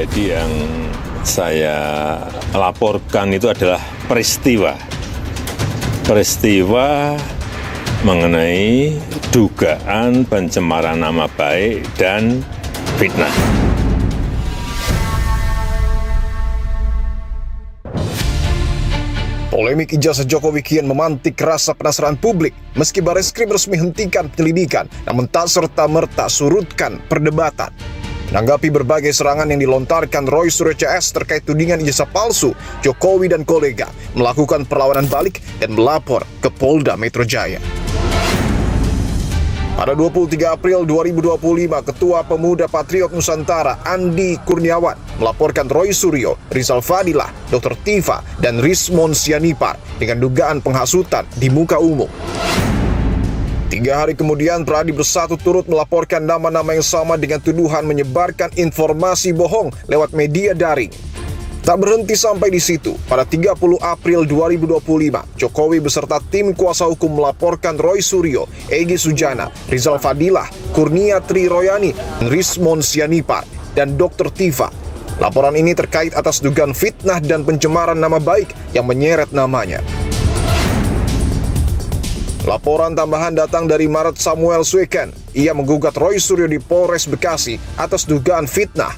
Jadi yang saya laporkan itu adalah peristiwa mengenai dugaan pencemaran nama baik dan fitnah. Polemik ijazah Jokowi kian memantik rasa penasaran publik. Meski Barreskrim resmi hentikan penyelidikan, namun tak serta-merta surutkan perdebatan. Menanggapi berbagai serangan yang dilontarkan Roy Suryo CS terkait tudingan ijazah palsu, Jokowi dan kolega melakukan perlawanan balik dan melapor ke Polda Metro Jaya. Pada 23 April 2025, Ketua Pemuda Patriot Nusantara Andi Kurniawan melaporkan Roy Suryo, Rizal Fadilah, Dr. Tifa, dan Rismon Sianipar dengan dugaan penghasutan di muka umum. 3 hari kemudian, Pradi Bersatu turut melaporkan nama-nama yang sama dengan tuduhan menyebarkan informasi bohong lewat media daring. Tak berhenti sampai di situ, pada 30 April 2025, Jokowi beserta tim kuasa hukum melaporkan Roy Suryo, Egy Sujana, Rizal Fadilah, Kurnia Tri Royani, Rismon Sianipar, dan Dr. Tifa. Laporan ini terkait atas dugaan fitnah dan pencemaran nama baik yang menyeret namanya. Laporan tambahan datang dari Maret Samuel Sweken. Ia menggugat Roy Suryo di Polres Bekasi atas dugaan fitnah.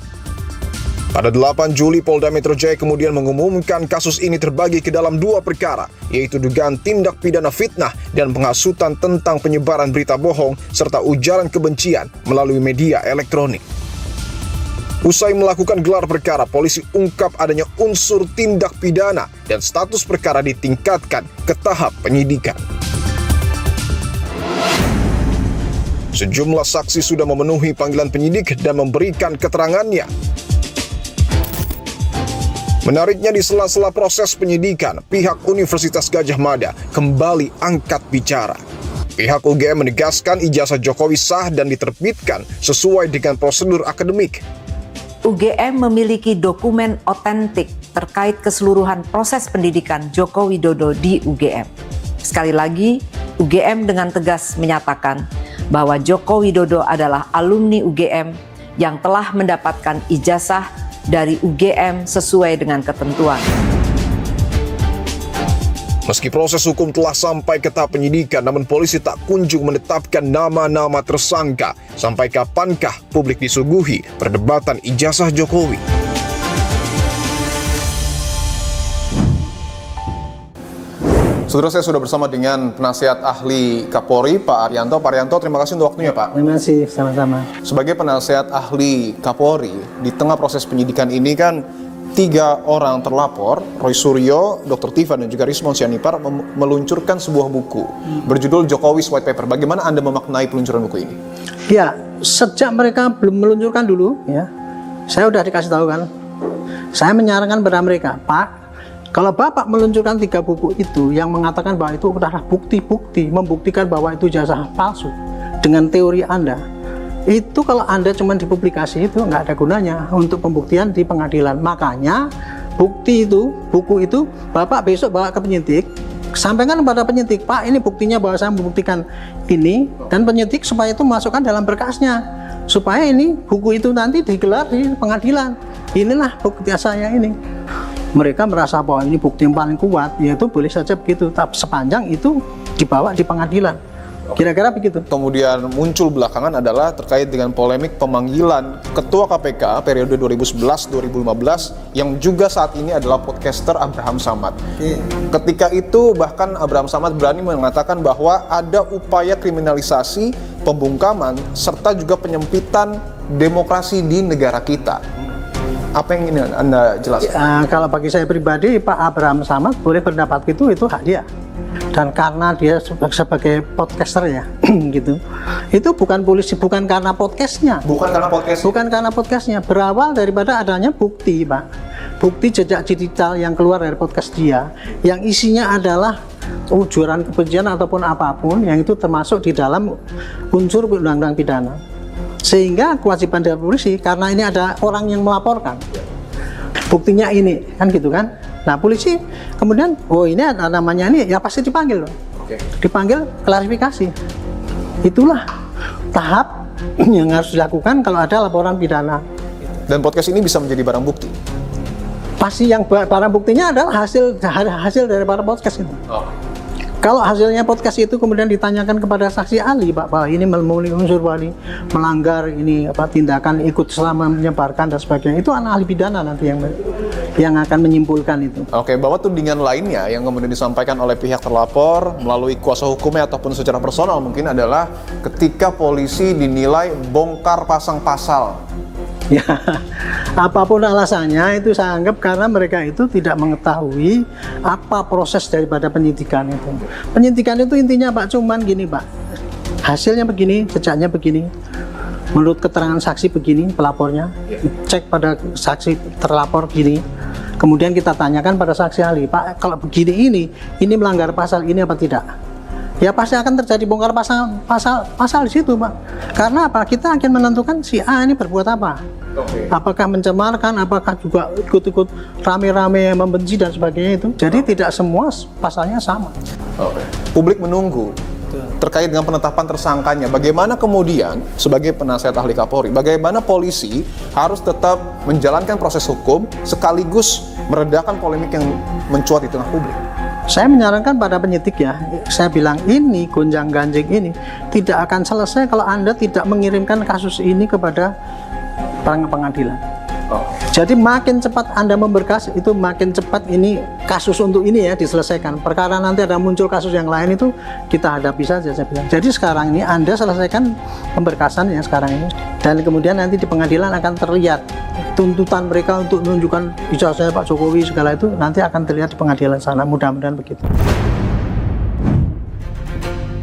Pada 8 Juli, Polda Metro Jaya kemudian mengumumkan kasus ini terbagi ke dalam 2 perkara, yaitu dugaan tindak pidana fitnah dan penghasutan tentang penyebaran berita bohong serta ujaran kebencian melalui media elektronik. Usai melakukan gelar perkara, polisi ungkap adanya unsur tindak pidana dan status perkara ditingkatkan ke tahap penyidikan. Sejumlah saksi sudah memenuhi panggilan penyidik dan memberikan keterangannya. Menariknya, di sela-sela proses penyidikan, pihak Universitas Gadjah Mada kembali angkat bicara. Pihak UGM menegaskan ijazah Jokowi sah dan diterbitkan sesuai dengan prosedur akademik. UGM memiliki dokumen otentik terkait keseluruhan proses pendidikan Joko Widodo di UGM. Sekali lagi, UGM dengan tegas menyatakan bahwa Joko Widodo adalah alumni UGM yang telah mendapatkan ijazah dari UGM sesuai dengan ketentuan. Meski proses hukum telah sampai ke tahap penyidikan, namun polisi tak kunjung menetapkan nama-nama tersangka. Sampai kapankah publik disuguhi perdebatan ijazah Jokowi? Saudara, saya sudah bersama dengan penasihat ahli Kapolri, Pak Arianto. Pak Arianto, terima kasih untuk waktunya, Pak. Terima kasih, sama-sama. Sebagai penasihat ahli Kapolri, di tengah proses penyidikan ini kan 3 orang terlapor, Roy Suryo, Dr. Tifa, dan juga Rismon Sianipar meluncurkan sebuah buku berjudul Jokowi's White Paper. Bagaimana Anda memaknai peluncuran buku ini? Ya, sejak mereka belum meluncurkan dulu, ya, saya udah dikasih tahu kan. Saya menyarankan pada mereka, Pak, kalau Bapak meluncurkan 3 buku itu yang mengatakan bahwa itu adalah bukti-bukti, membuktikan bahwa itu ijazah palsu dengan teori Anda, itu kalau Anda cuma dipublikasi itu nggak ada gunanya untuk pembuktian di pengadilan. Makanya buku itu Bapak besok bawa ke penyidik, sampaikan kepada penyidik, Pak, ini buktinya bahwa saya membuktikan ini, dan penyidik supaya itu masukkan dalam berkasnya, supaya ini buku itu nanti digelar di pengadilan. Inilah bukti saya ini. Mereka merasa bahwa ini bukti yang paling kuat, yaitu boleh saja begitu, tapi sepanjang itu dibawa di pengadilan. Kira-kira begitu. Kemudian muncul belakangan adalah terkait dengan polemik pemanggilan Ketua KPK periode 2011-2015 yang juga saat ini adalah podcaster Abraham Samad. Ketika itu bahkan Abraham Samad berani mengatakan bahwa ada upaya kriminalisasi, pembungkaman, serta juga penyempitan demokrasi di negara kita. Apa yang ingin Anda jelaskan? Kalau bagi saya pribadi, Pak Abraham Samad boleh berpendapat gitu, itu hak dia. Dan karena dia sebagai podcaster ya, gitu. Itu bukan polisi, bukan karena podcastnya. Bukan karena podcastnya. Berawal daripada adanya bukti, Pak. Bukti jejak digital yang keluar dari podcast dia, yang isinya adalah ujaran kebencian ataupun apapun, yang itu termasuk di dalam unsur undang-undang pidana. Sehingga kewajiban dari polisi, karena ini ada orang yang melaporkan, buktinya ini, kan gitu kan. Nah, polisi kemudian, oh ini ada namanya ini, ya pasti dipanggil loh. Dipanggil klarifikasi. Itulah tahap yang harus dilakukan kalau ada laporan pidana. Dan podcast ini bisa menjadi barang bukti. Pasti yang barang buktinya adalah hasil dari para podcast itu. Kalau hasilnya podcast itu kemudian ditanyakan kepada saksi ahli, Pak, bahwa ini memenuhi unsur bahwa ini melanggar ini tindakan ikut selama menyebarkan dan sebagainya, itu anak ahli pidana nanti yang akan menyimpulkan itu. Oke, bahwa tudingan lainnya yang kemudian disampaikan oleh pihak terlapor melalui kuasa hukumnya ataupun secara personal mungkin adalah ketika polisi dinilai bongkar pasang pasal. Ya, apapun alasannya itu saya anggap karena mereka itu tidak mengetahui apa proses daripada penyidikan itu. Penyidikan itu intinya Pak, cuman gini Pak, hasilnya begini, jejaknya begini, menurut keterangan saksi begini, pelapornya, cek pada saksi terlapor gini, kemudian kita tanyakan pada saksi ahli, Pak kalau begini ini melanggar pasal ini apa tidak? Ya pasti akan terjadi bongkar pasal di situ, Pak. Karena apa? Kita akan menentukan si A ini berbuat apa. Apakah mencemarkan, apakah juga ikut-ikut rame-rame membenci dan sebagainya itu. Jadi tidak semua pasalnya sama. Publik menunggu terkait dengan penetapan tersangkanya. Bagaimana kemudian sebagai penasihat ahli Kapolri, bagaimana polisi harus tetap menjalankan proses hukum sekaligus meredakan polemik yang mencuat di tengah publik. Saya menyarankan pada penyidik ya, saya bilang ini gonjang-ganjing ini tidak akan selesai kalau Anda tidak mengirimkan kasus ini kepada pengadilan. Jadi makin cepat Anda memberkas itu makin cepat ini kasus untuk ini ya diselesaikan. Perkara nanti ada muncul kasus yang lain itu kita hadapi saja saya bilang. Jadi sekarang ini Anda selesaikan pemberkasan yang sekarang ini dan kemudian nanti di pengadilan akan terlihat tuntutan mereka untuk menunjukkan ijazah Pak Jokowi segala itu nanti akan terlihat di pengadilan sana, mudah-mudahan begitu.